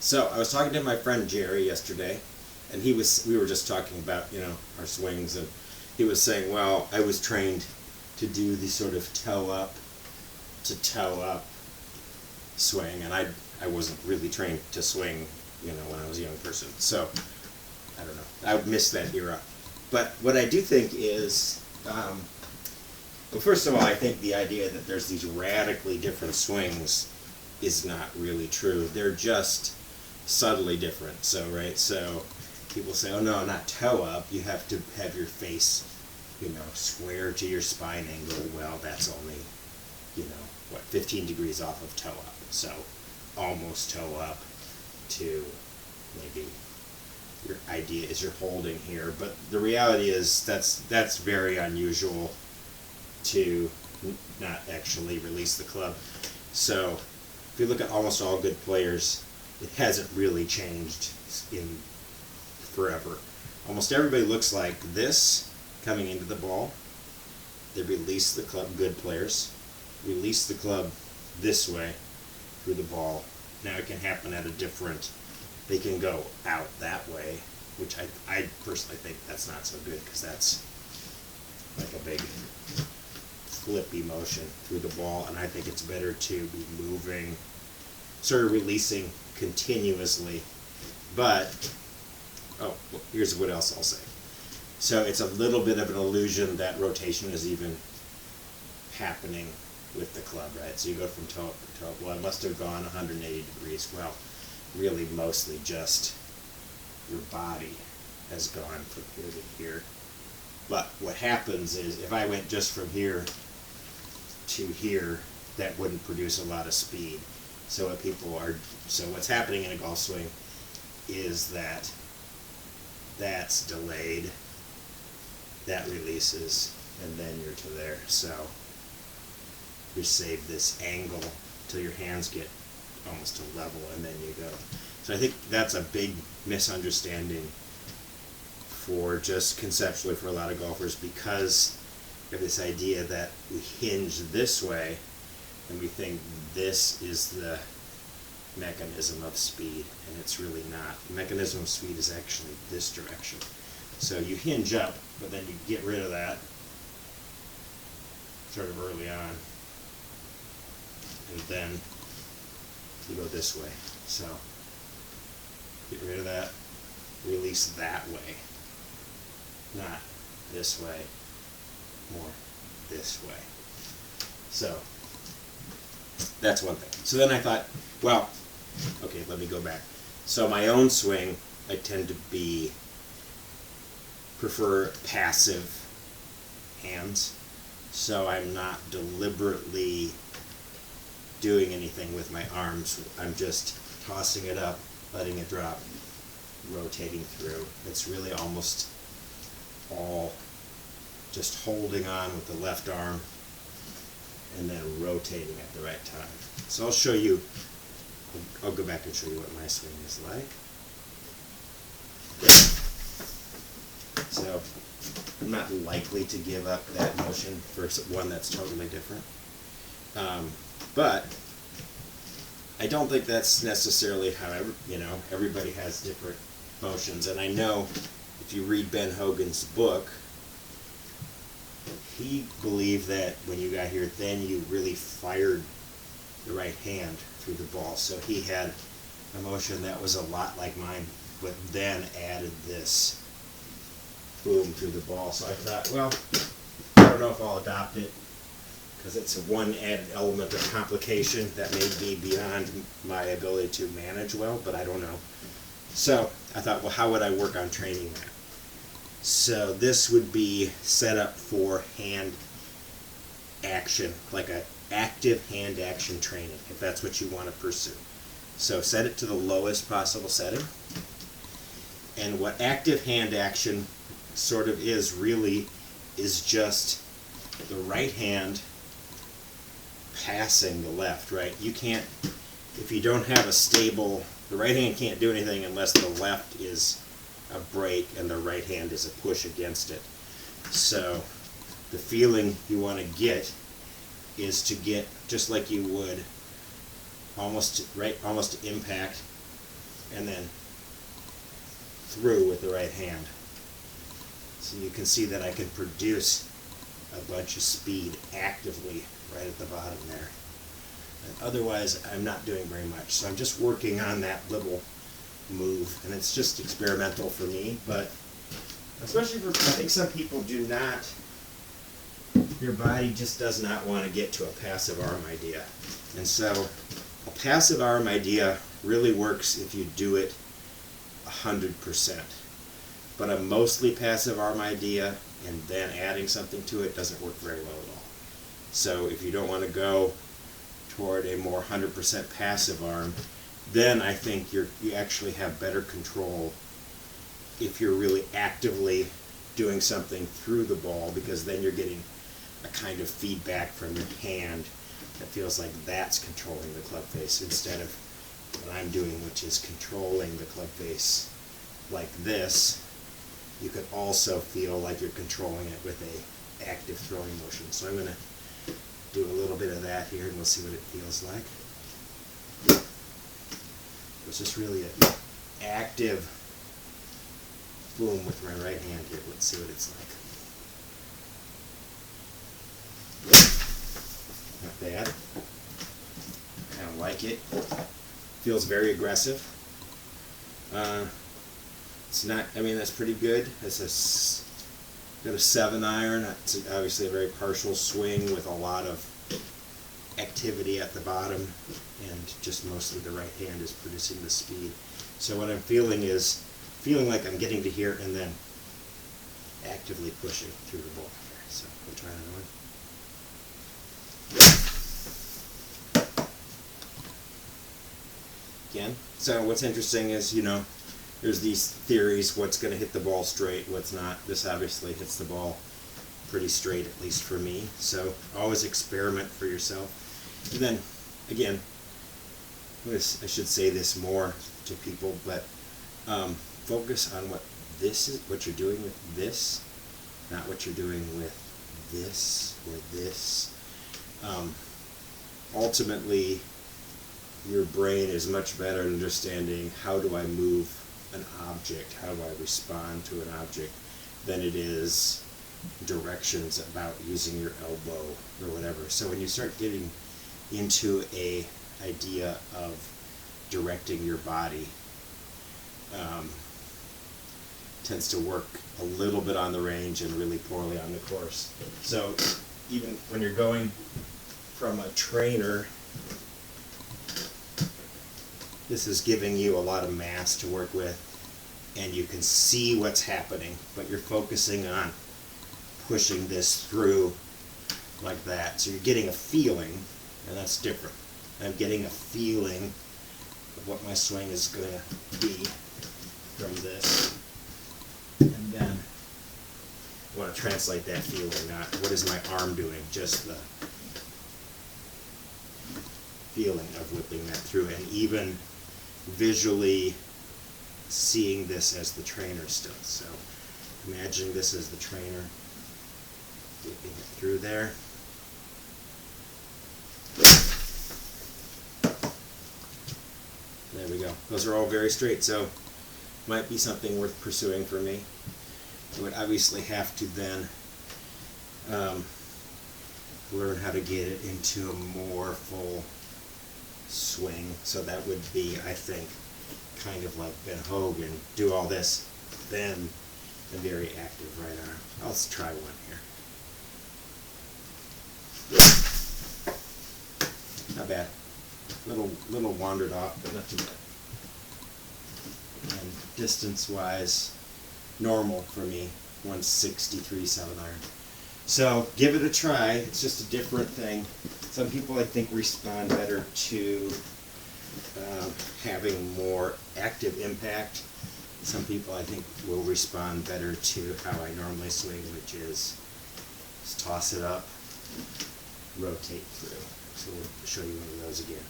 So I was talking to my friend Jerry yesterday, and we were just talking about our swings, and he was saying, well, I was trained to do the sort of toe up to toe up swing, and I wasn't really trained to swing when I was a young person. So I don't know. I missed that era. But what I do think is, well, first of all, I think the idea that there's these radically different swings is not really true. They're just subtly different. So people say, oh no, not toe up. You have to have your face, square to your spine angle. Well, that's only, 15 degrees off of toe up. So almost toe up to maybe your idea is you're holding here. But the reality is that's very unusual to not actually release the club. So if you look at almost all good players, it hasn't really changed in forever. Almost everybody looks like this coming into the ball. They release the club, good players, release the club this way through the ball. Now it can happen at they can go out that way, which I personally think that's not so good, because that's like a big flippy motion through the ball, and I think it's better to be moving, sort of releasing continuously. But here's what else I'll say. So it's a little bit of an illusion that rotation is even happening with the club, right? So you go from toe up to toe up. Well, I must have gone 180 degrees. Well, really mostly just your body has gone from here to here. But what happens is, if I went just from here to here, that wouldn't produce a lot of speed. So what's happening in a golf swing is that that's delayed, that releases, and then you're to there. So you save this angle till your hands get almost to level, and then you go. So I think that's a big misunderstanding for just conceptually for a lot of golfers, because of this idea that we hinge this way and we think this is the mechanism of speed, and it's really not. The mechanism of speed is actually this direction. So you hinge up, but then you get rid of that sort of early on, and then you go this way. So get rid of that, release that way, not this way, more this way. So that's one thing. So then I thought, well, okay, let me go back. So my own swing, I tend to prefer passive hands. So I'm not deliberately doing anything with my arms. I'm just tossing it up, letting it drop, rotating through. It's really almost all just holding on with the left arm and then rotating at the right time. So I'll show you, I'll go back and show you what my swing is like. So I'm not likely to give up that motion for one that's totally different. But I don't think that's necessarily how everybody has different motions. And I know if you read Ben Hogan's book, he believed that when you got here, then you really fired the right hand through the ball. So he had a motion that was a lot like mine, but then added this boom through the ball. So I thought, well, I don't know if I'll adopt it, because it's one added element of complication that may be beyond my ability to manage well, but I don't know. So I thought, well, how would I work on training that? So this would be set up for hand action, like an active hand action training, if that's what you want to pursue. So set it to the lowest possible setting. And what active hand action sort of is really is just the right hand passing the left, right? You can't, if you don't have a stable, the right hand can't do anything unless the left is a break and the right hand is a push against it. So the feeling you want to get is to get just like you would almost impact and then through with the right hand. So you can see that I can produce a bunch of speed actively right at the bottom there. And otherwise, I'm not doing very much. So I'm just working on that little move, and it's just experimental for me, but especially for, I think some people do not, your body just does not want to get to a passive arm idea. And so a passive arm idea really works if you do it 100%. But a mostly passive arm idea and then adding something to it doesn't work very well at all. So if you don't want to go toward a more 100% passive arm, then I think you actually have better control if you're really actively doing something through the ball, because then you're getting a kind of feedback from your hand that feels like that's controlling the club face instead of what I'm doing, which is controlling the club face like this. You could also feel like you're controlling it with a active throwing motion. So I'm going to do a little bit of that here, and we'll see what it feels like. It's just really an active boom with my right hand here. Let's see what it's like. Not bad. I kind of like it. Feels very aggressive. It's not, I mean, that's pretty good. It's got a 7-iron. It's obviously a very partial swing with a lot of activity at the bottom, and just mostly the right hand is producing the speed. So what I'm feeling is like I'm getting to here and then actively pushing through the ball here. So we'll try another one. Again, so what's interesting is, you know, there's these theories, what's going to hit the ball straight, what's not. This obviously hits the ball pretty straight, at least for me. So always experiment for yourself. And then, again, I should say this more to people, but focus on what this is, what you're doing with this, not what you're doing with this or this. Ultimately, your brain is much better at understanding how do I move an object, how do I respond to an object, than it is directions about using your elbow or whatever. So when you start getting into a idea of directing your body, tends to work a little bit on the range and really poorly on the course. So even when you're going from a trainer, this is giving you a lot of mass to work with, and you can see what's happening, but you're focusing on pushing this through like that. So you're getting a feeling, and that's different. I'm getting a feeling of what my swing is going to be from this, and then I want to translate that feeling, not what is my arm doing, just the feeling of whipping that through, and even visually seeing this as the trainer still. So imagining this as the trainer, whipping it through there. There we go. Those are all very straight, so might be something worth pursuing for me. I would obviously have to then learn how to get it into a more full swing. So that would be, I think, kind of like Ben Hogan, do all this, then a very active right arm. Let's try one here. Not bad. Little wandered off, but not too bad. And distance-wise, normal for me, 163 7-iron. So give it a try. It's just a different thing. Some people, I think, respond better to having more active impact. Some people, I think, will respond better to how I normally swing, which is just toss it up, rotate through. So we'll show you one of those again.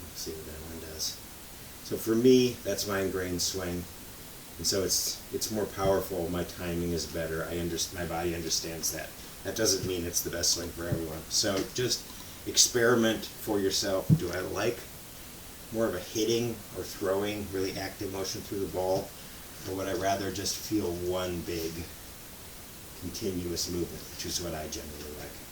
Let's see what that one does. So for me, that's my ingrained swing, and so it's more powerful. My timing is better. My body understands that that doesn't mean it's the best swing for everyone. So just experiment for yourself. Do I like more of a hitting or throwing, really active motion through the ball, or would I rather just feel one big continuous movement, which is what I generally like.